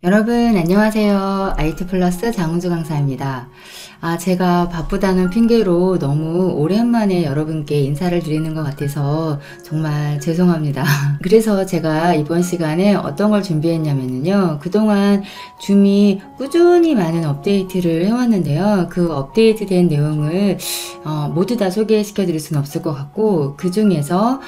여러분 안녕하세요. IT 플러스 장은주 강사입니다. 제가 바쁘다는 핑계로 너무 오랜만에 여러분께 인사를 드리는 것 같아서 정말 죄송합니다. 그래서 제가 이번 시간에 어떤 걸 준비했냐면요. 그동안 줌이 꾸준히 많은 업데이트를 해왔는데요. 그 업데이트된 내용을 모두 다 소개시켜 드릴 수는 없을 것 같고, 그 중에서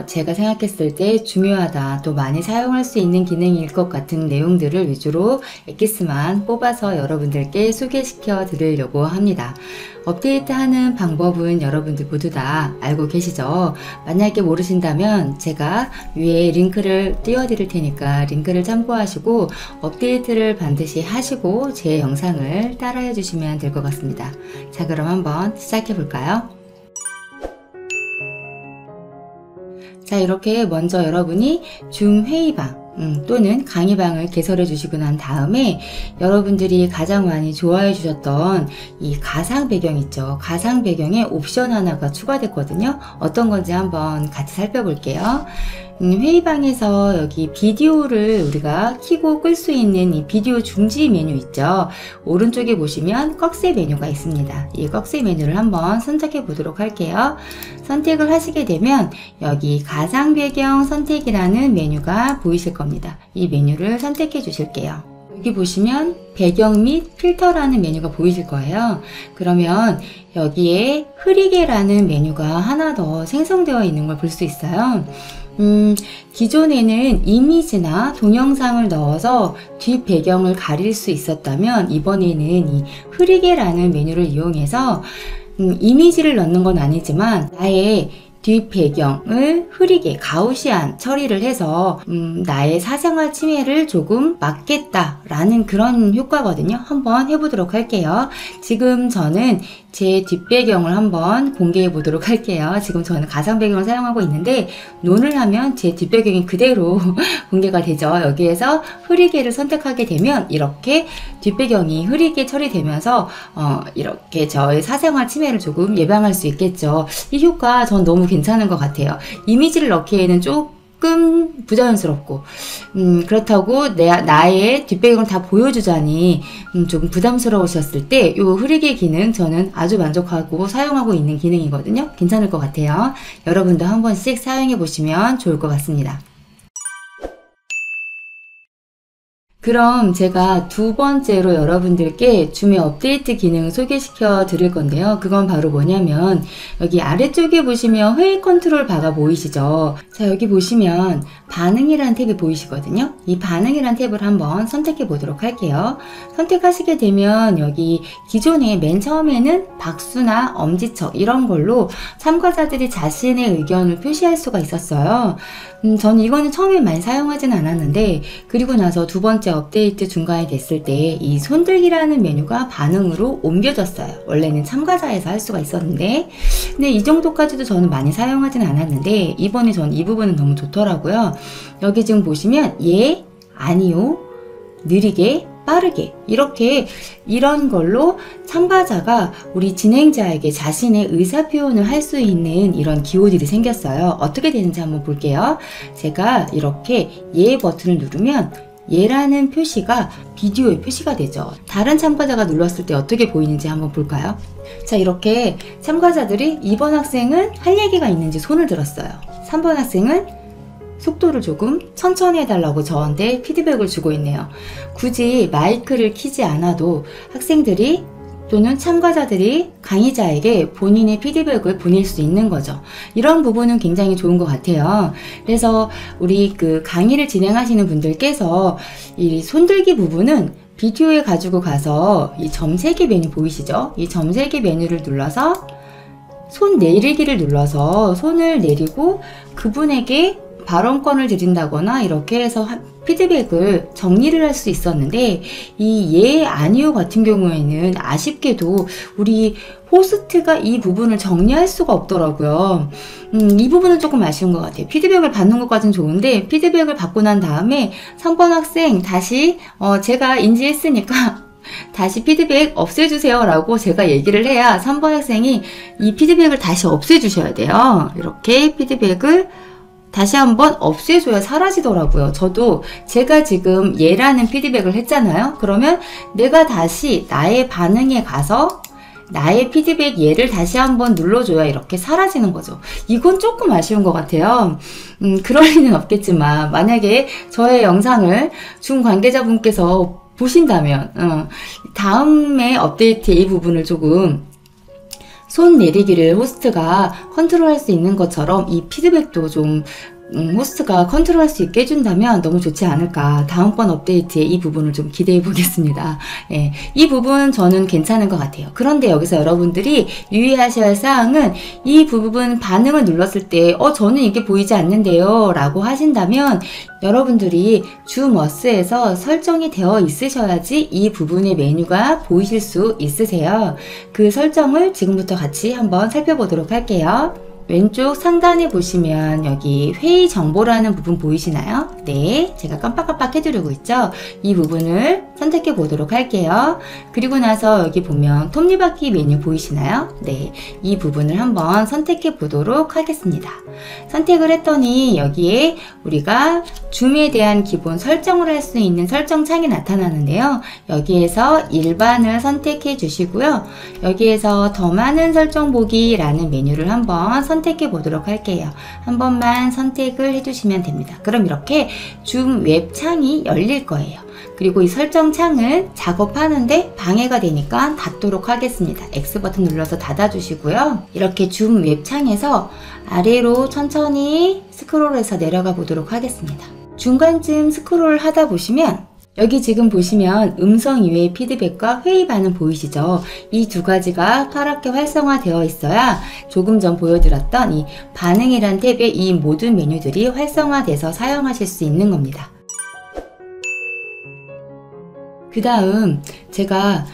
제가 생각했을 때 중요하다, 또 많이 사용할 수 있는 기능일 것 같은 내용들을 위주로 엑기스만 뽑아서 여러분들께 소개시켜 드리려고 합니다. 업데이트하는 방법은 여러분들 모두 다 알고 계시죠? 만약에 모르신다면 제가 위에 링크를 띄워드릴 테니까 링크를 참고하시고 업데이트를 반드시 하시고 제 영상을 따라해 주시면 될 것 같습니다. 자, 그럼 한번 시작해 볼까요? 자, 이렇게 먼저 여러분이 줌 회의방 또는 강의방을 개설해 주시고 난 다음에 여러분들이 가장 많이 좋아해 주셨던 이 가상 배경 있죠. 가상 배경에 옵션 하나가 추가됐거든요. 어떤 건지 한번 같이 살펴볼게요. 회의방에서 여기 비디오를 우리가 켜고 끌 수 있는 이 비디오 중지 메뉴 있죠. 오른쪽에 보시면 꺽쇠 메뉴가 있습니다. 이 꺽쇠 메뉴를 한번 선택해 보도록 할게요. 선택을 하시게 되면 여기 가상 배경 선택이라는 메뉴가 보이실 겁니다. 이 메뉴를 선택해 주실게요. 여기 보시면 배경 및 필터라는 메뉴가 보이실 거예요. 그러면 여기에 흐리게라는 메뉴가 하나 더 생성되어 있는 걸 볼 수 있어요. 기존에는 이미지나 동영상을 넣어서 뒷 배경을 가릴 수 있었다면 이번에는 이 흐리게라는 메뉴를 이용해서 이미지를 넣는 건 아니지만 나의 뒷 배경을 흐리게 가우시안 처리를 해서 나의 사생활 침해를 조금 막겠다라는 그런 효과거든요. 한번 해보도록 할게요. 지금 저는 제 뒷배경을 한번 공개해 보도록 할게요. 지금 저는 가상 배경을 사용하고 있는데 논을 하면 제 뒷배경이 그대로 공개가 되죠. 여기에서 흐리게를 선택하게 되면 이렇게 뒷배경이 흐리게 처리되면서 이렇게 저의 사생활 침해를 조금 예방할 수 있겠죠. 이 효과 전 너무 괜찮은 것 같아요. 이미지를 넣기에는 조금 부자연스럽고 그렇다고 나의 뒷배경을 다 보여주자니 조금 부담스러우셨을 때 이 흐리게 기능 저는 아주 만족하고 사용하고 있는 기능이거든요. 괜찮을 것 같아요. 여러분도 한 번씩 사용해 보시면 좋을 것 같습니다. 그럼 제가 두 번째로 여러분들께 줌의 업데이트 기능을 소개시켜 드릴 건데요. 그건 바로 뭐냐면 여기 아래쪽에 보시면 회의 컨트롤 바가 보이시죠? 자, 여기 보시면 반응이라는 탭이 보이시거든요. 이 반응이라는 탭을 한번 선택해 보도록 할게요. 선택하시게 되면 여기 기존에 맨 처음에는 박수나 엄지척 이런 걸로 참가자들이 자신의 의견을 표시할 수가 있었어요. 저는 이거는 처음에 많이 사용하진 않았는데 그리고 나서 두 번째 업데이트 중간에 됐을 때 이 손들기라는 메뉴가 반응으로 옮겨졌어요. 원래는 참가자에서 할 수가 있었는데 근데 이 정도까지도 저는 많이 사용하진 않았는데 이번에 저는 이 부분은 너무 좋더라고요. 여기 지금 보시면 예, 아니요, 느리게, 빠르게 이렇게 이런 걸로 참가자가 우리 진행자에게 자신의 의사표현을 할 수 있는 이런 기호들이 생겼어요. 어떻게 되는지 한번 볼게요. 제가 이렇게 예 버튼을 누르면 예라는 표시가 비디오에 표시가 되죠. 다른 참가자가 눌렀을 때 어떻게 보이는지 한번 볼까요? 자, 이렇게 참가자들이 2번 학생은 할 얘기가 있는지 손을 들었어요. 3번 학생은 속도를 조금 천천히 해달라고 저한테 피드백을 주고 있네요. 굳이 마이크를 켜지 않아도 학생들이 또는 참가자들이 강의자에게 본인의 피드백을 보낼 수 있는 거죠. 이런 부분은 굉장히 좋은 것 같아요. 그래서 우리 그 강의를 진행하시는 분들께서 이 손들기 부분은 비디오에 가지고 가서 이 점세개 메뉴 보이시죠? 이 점세개 메뉴를 눌러서 손 내리기를 눌러서 손을 내리고 그분에게 발언권을 드린다거나 이렇게 해서 피드백을 정리를 할 수 있었는데 이 예, 아니요 같은 경우에는 아쉽게도 우리 호스트가 이 부분을 정리할 수가 없더라고요. 이 부분은 조금 아쉬운 것 같아요. 피드백을 받는 것까지는 좋은데 피드백을 받고 난 다음에 3번 학생 다시 제가 인지했으니까 다시 피드백 없애주세요 라고 제가 얘기를 해야 3번 학생이 이 피드백을 다시 없애주셔야 돼요. 이렇게 피드백을 다시 한번 없애줘야 사라지더라고요. 저도 제가 지금 얘라는 피드백을 했잖아요. 그러면 내가 다시 나의 반응에 가서 나의 피드백 얘를 다시 한번 눌러줘야 이렇게 사라지는 거죠. 이건 조금 아쉬운 것 같아요. 그럴 리는 없겠지만 만약에 저의 영상을 준 관계자분께서 보신다면 다음에 업데이트의 이 부분을 조금 손 내리기를 호스트가 컨트롤할 수 있는 것처럼 이 피드백도 좀 호스트가 컨트롤할 수 있게 해준다면 너무 좋지 않을까. 다음번 업데이트에 이 부분을 좀 기대해 보겠습니다. 예, 이 부분 저는 괜찮은 것 같아요. 그런데 여기서 여러분들이 유의하셔야 할 사항은 이 부분 반응을 눌렀을 때 저는 이게 보이지 않는데요 라고 하신다면 여러분들이 줌워스에서 설정이 되어 있으셔야지 이 부분의 메뉴가 보이실 수 있으세요. 그 설정을 지금부터 같이 한번 살펴보도록 할게요. 왼쪽 상단에 보시면 여기 회의 정보라는 부분 보이시나요? 네, 제가 깜빡깜빡 해두르고 있죠? 이 부분을 선택해 보도록 할게요. 그리고 나서 여기 보면 톱니바퀴 메뉴 보이시나요? 네, 이 부분을 한번 선택해 보도록 하겠습니다. 선택을 했더니 여기에 우리가 줌에 대한 기본 설정을 할 수 있는 설정 창이 나타나는데요. 여기에서 일반을 선택해 주시고요. 여기에서 더 많은 설정 보기라는 메뉴를 한번 선택해 보도록 할게요. 한 번만 선택을 해주시면 됩니다. 그럼 이렇게 줌 웹 창이 열릴 거예요. 그리고 이 설정 창은 작업하는데 방해가 되니까 닫도록 하겠습니다. X 버튼 눌러서 닫아주시고요. 이렇게 줌 웹 창에서 아래로 천천히 스크롤해서 내려가 보도록 하겠습니다. 중간쯤 스크롤 하다 보시면 여기 지금 보시면 음성 이외의 피드백과 회의 반응 보이시죠? 이 두 가지가 파랗게 활성화되어 있어야 조금 전 보여드렸던 이 반응이란 탭의 이 모든 메뉴들이 활성화돼서 사용하실 수 있는 겁니다. 그 다음 제가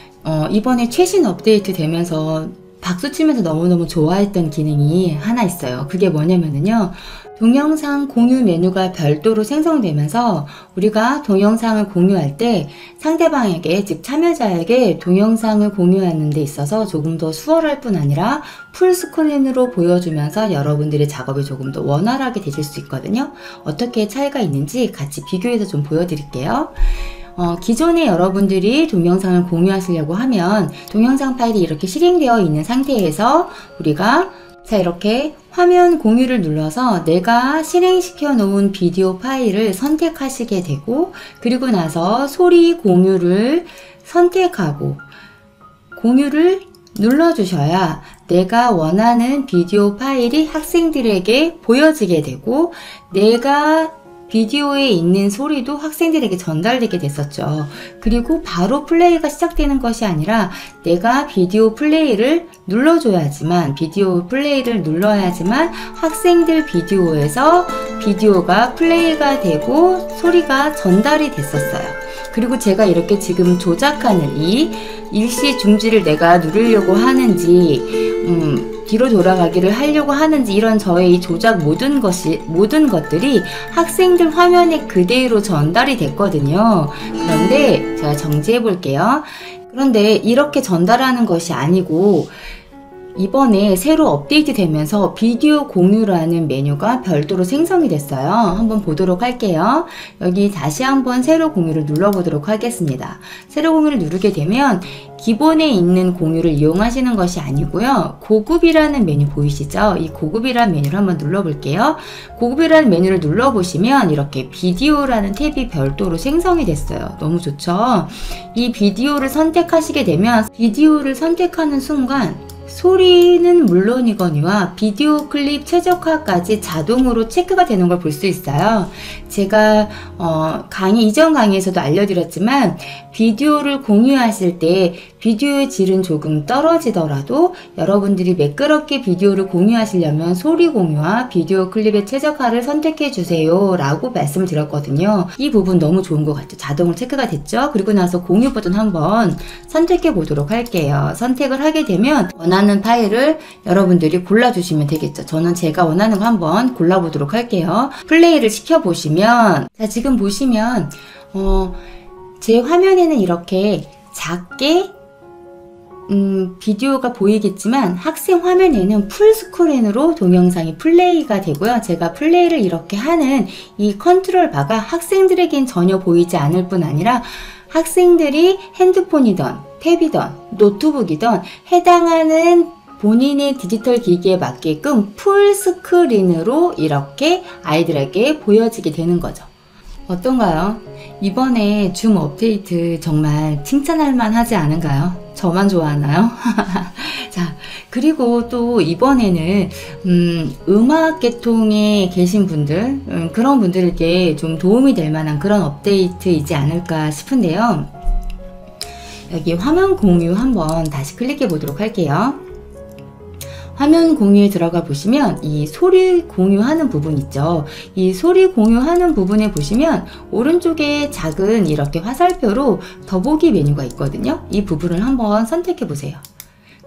이번에 최신 업데이트 되면서 박수치면서 너무너무 좋아했던 기능이 하나 있어요. 그게 뭐냐면요. 동영상 공유 메뉴가 별도로 생성되면서 우리가 동영상을 공유할 때 상대방에게, 즉 참여자에게 동영상을 공유하는 데 있어서 조금 더 수월할 뿐 아니라 풀스크린으로 보여주면서 여러분들의 작업이 조금 더 원활하게 되실 수 있거든요. 어떻게 차이가 있는지 같이 비교해서 좀 보여드릴게요. 기존에 여러분들이 동영상을 공유하시려고 하면 동영상 파일이 이렇게 실행되어 있는 상태에서 우리가 이렇게 화면 공유를 눌러서 내가 실행시켜 놓은 비디오 파일을 선택하시게 되고, 그리고 나서 소리 공유를 선택하고 공유를 눌러주셔야 내가 원하는 비디오 파일이 학생들에게 보여지게 되고, 내가 비디오에 있는 소리도 학생들에게 전달되게 됐었죠. 그리고 바로 플레이가 시작되는 것이 아니라 내가 비디오 플레이를 눌러야지만 학생들 비디오에서 비디오가 플레이가 되고 소리가 전달이 됐었어요. 그리고 제가 이렇게 지금 조작하는 이 일시 중지를 내가 누르려고 하는지 뒤로 돌아가기를 하려고 하는지 이런 저의 이 조작 모든 것들이 학생들 화면에 그대로 전달이 됐거든요. 그런데 제가 정지해 볼게요. 그런데 이렇게 전달하는 것이 아니고 이번에 새로 업데이트 되면서 비디오 공유라는 메뉴가 별도로 생성이 됐어요. 한번 보도록 할게요. 여기 다시 한번 새로 공유를 눌러보도록 하겠습니다. 새로 공유를 누르게 되면 기본에 있는 공유를 이용하시는 것이 아니고요. 고급이라는 메뉴 보이시죠? 이 고급이라는 메뉴를 한번 눌러볼게요. 고급이라는 메뉴를 눌러보시면 이렇게 비디오라는 탭이 별도로 생성이 됐어요. 너무 좋죠? 이 비디오를 선택하시게 되면 비디오를 선택하는 순간 소리는 물론이거니와 비디오 클립 최적화까지 자동으로 체크가 되는 걸 볼 수 있어요. 제가 이전 강의에서도 알려드렸지만 비디오를 공유하실 때 비디오의 질은 조금 떨어지더라도 여러분들이 매끄럽게 비디오를 공유하시려면 소리 공유와 비디오 클립의 최적화를 선택해 주세요 라고 말씀을 드렸거든요. 이 부분 너무 좋은 것 같죠. 자동으로 체크가 됐죠. 그리고 나서 공유 버튼 한번 선택해 보도록 할게요. 선택을 하게 되면 원하는 파일을 여러분들이 골라주시면 되겠죠. 저는 제가 원하는 거 한번 골라보도록 할게요. 플레이를 시켜보시면, 자, 지금 보시면 제 화면에는 이렇게 작게 비디오가 보이겠지만 학생 화면에는 풀스크린으로 동영상이 플레이가 되고요. 제가 플레이를 이렇게 하는 이 컨트롤 바가 학생들에겐 전혀 보이지 않을 뿐 아니라 학생들이 핸드폰이든 탭이든 노트북이든 해당하는 본인의 디지털 기기에 맞게끔 풀스크린으로 이렇게 아이들에게 보여지게 되는 거죠. 어떤가요? 이번에 줌 업데이트 정말 칭찬할 만하지 않은가요? 저만 좋아하나요? 자, 그리고 또 이번에는 음악 계통에 계신 분들, 그런 분들에게 좀 도움이 될 만한 그런 업데이트이지 않을까 싶은데요. 여기 화면 공유 한번 다시 클릭해 보도록 할게요. 화면 공유에 들어가 보시면 이 소리 공유하는 부분 있죠. 이 소리 공유하는 부분에 보시면 오른쪽에 작은 이렇게 화살표로 더보기 메뉴가 있거든요. 이 부분을 한번 선택해 보세요.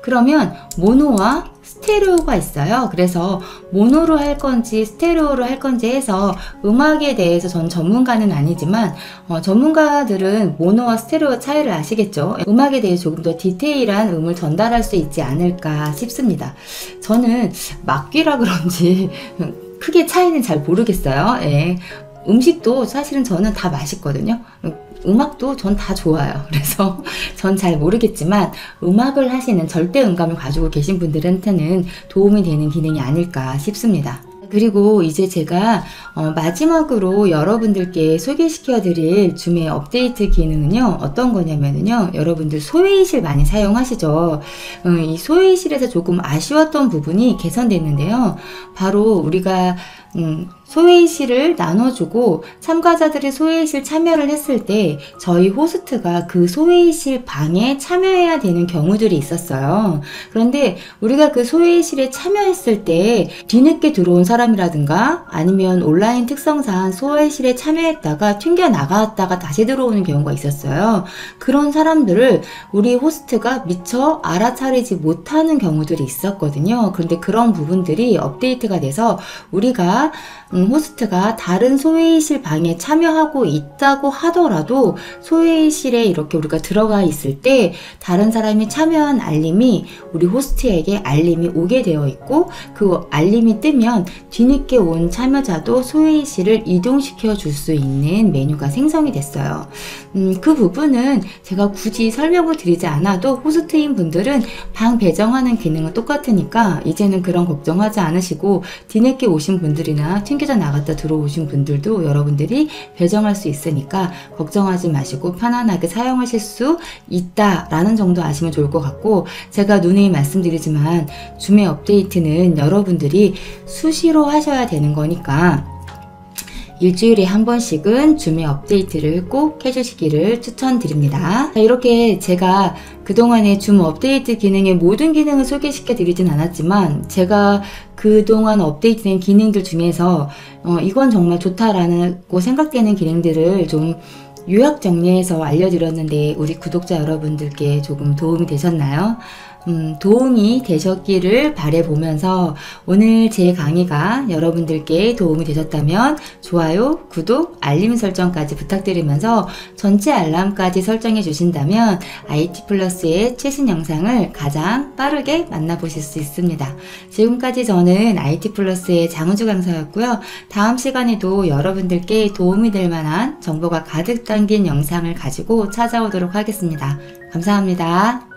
그러면 모노와 스테레오가 있어요. 그래서 모노로 할 건지 스테레오로 할 건지 해서 음악에 대해서 전 전문가는 아니지만 전문가들은 모노와 스테레오 차이를 아시겠죠. 음악에 대해 조금 더 디테일한 음을 전달할 수 있지 않을까 싶습니다. 저는 막귀라 그런지 크게 차이는 잘 모르겠어요. 예. 음식도 사실은 저는 다 맛있거든요. 음악도 전 다 좋아요. 그래서 전 잘 모르겠지만 음악을 하시는 절대 음감을 가지고 계신 분들한테는 도움이 되는 기능이 아닐까 싶습니다. 그리고 이제 제가 마지막으로 여러분들께 소개시켜 드릴 줌의 업데이트 기능은요, 어떤 거냐면요, 여러분들 소외의실 많이 사용하시죠. 이 소외의실에서 조금 아쉬웠던 부분이 개선됐는데요. 바로 우리가 소외의실을 나눠주고 참가자들이 소외의실 참여를 했을 때 저희 호스트가 그 소외의실 방에 참여해야 되는 경우들이 있었어요. 그런데 우리가 그 소외의실에 참여했을 때 뒤늦게 들어온 사람이라든가 아니면 온라인 특성상 소외의실에 참여했다가 튕겨 나갔다가 다시 들어오는 경우가 있었어요. 그런 사람들을 우리 호스트가 미처 알아차리지 못하는 경우들이 있었거든요. 그런데 그런 부분들이 업데이트가 돼서 우리가 호스트가 다른 소외의실 방에 참여하고 있다고 하더라도 소외의실에 이렇게 우리가 들어가 있을 때 다른 사람이 참여한 알림이 우리 호스트에게 알림이 오게 되어 있고 그 알림이 뜨면 뒤늦게 온 참여자도 소외의실을 이동시켜 줄 수 있는 메뉴가 생성이 됐어요. 그 부분은 제가 굳이 설명을 드리지 않아도 호스트인 분들은 방 배정하는 기능은 똑같으니까 이제는 그런 걱정하지 않으시고 뒤늦게 오신 분들이나 튕겨져 나갔다 들어오신 분들도 여러분들이 배정할 수 있으니까 걱정하지 마시고 편안하게 사용하실 수 있다라는 정도 아시면 좋을 것 같고, 제가 누누이 말씀드리지만 줌의 업데이트는 여러분들이 수시로 하셔야 되는 거니까 일주일에 한 번씩은 줌의 업데이트를 꼭 해주시기를 추천드립니다. 이렇게 제가 그동안의 줌 업데이트 기능의 모든 기능을 소개시켜 드리진 않았지만 제가 그동안 업데이트된 기능들 중에서 이건 정말 좋다라고 생각되는 기능들을 좀 요약 정리해서 알려드렸는데 우리 구독자 여러분들께 조금 도움이 되셨나요? 도움이 되셨기를 바라보면서 오늘 제 강의가 여러분들께 도움이 되셨다면 좋아요, 구독, 알림 설정까지 부탁드리면서 전체 알람까지 설정해 주신다면 IT 플러스의 최신 영상을 가장 빠르게 만나보실 수 있습니다. 지금까지 저는 IT 플러스의 장은주 강사였고요. 다음 시간에도 여러분들께 도움이 될 만한 정보가 가득 담긴 영상을 가지고 찾아오도록 하겠습니다. 감사합니다.